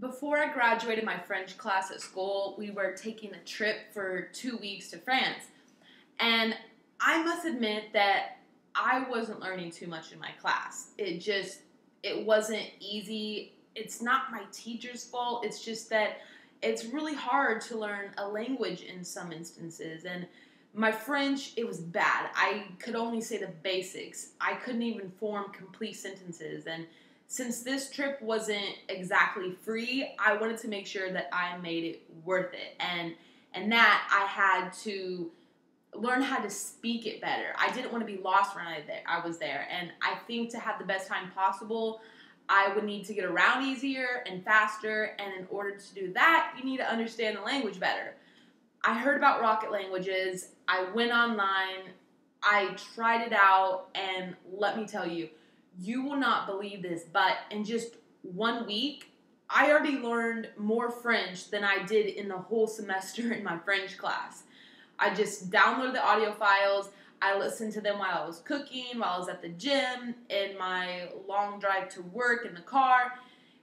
Before I graduated my French class at school, we were taking a trip for 2 weeks to France. And I must admit that I wasn't learning too much in my class. It wasn't easy. It's not my teacher's fault. It's just that it's really hard to learn a language in some instances. And my French, it was bad. I could only say the basics. I couldn't even form complete sentences. And since this trip wasn't exactly free, I wanted to make sure that I made it worth it. And that I had to learn how to speak it better. I didn't want to be lost when I was there. And I think to have the best time possible, I would need to get around easier and faster. And in order to do that, you need to understand the language better. I heard about Rocket Languages. I went online. I tried it out. And let me tell you, you will not believe this, but in just 1 week, I already learned more French than I did in the whole semester in my French class. I just downloaded the audio files. I listened to them while I was cooking, while I was at the gym, in my long drive to work in the car.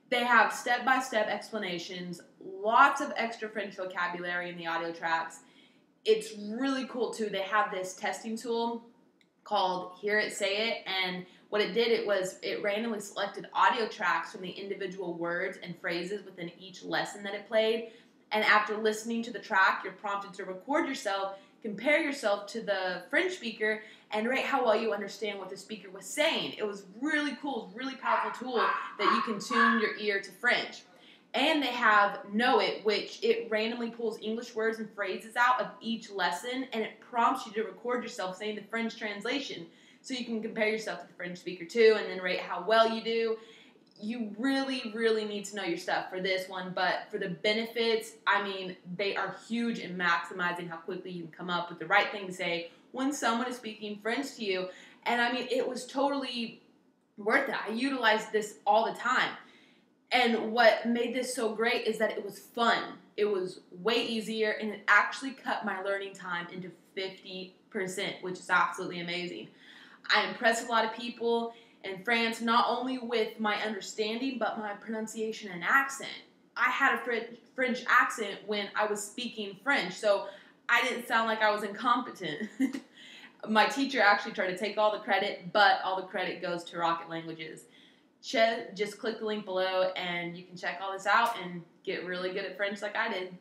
They have step-by-step explanations, lots of extra French vocabulary in the audio tracks. It's really cool, too. They have this testing tool called Hear It, Say It, and what it did, it randomly selected audio tracks from the individual words and phrases within each lesson that it played. And after listening to the track, you're prompted to record yourself, compare yourself to the French speaker, and rate how well you understand what the speaker was saying. It was really cool, really powerful tool that you can tune your ear to French. And they have Know It, which it randomly pulls English words and phrases out of each lesson, and it prompts you to record yourself saying the French translation. So you can compare yourself to the French speaker too, and then rate how well you do. You really, really need to know your stuff for this one, but for the benefits, I mean, they are huge in maximizing how quickly you can come up with the right thing to say when someone is speaking French to you. And I mean, it was totally worth it. I utilized this all the time. And what made this so great is that it was fun. It was way easier, and it actually cut my learning time into 50%, which is absolutely amazing. I impressed a lot of people in France, not only with my understanding, but my pronunciation and accent. I had a French accent when I was speaking French, so I didn't sound like I was incompetent. My teacher actually tried to take all the credit, but all the credit goes to Rocket Languages. Just click the link below, and you can check all this out and get really good at French like I did.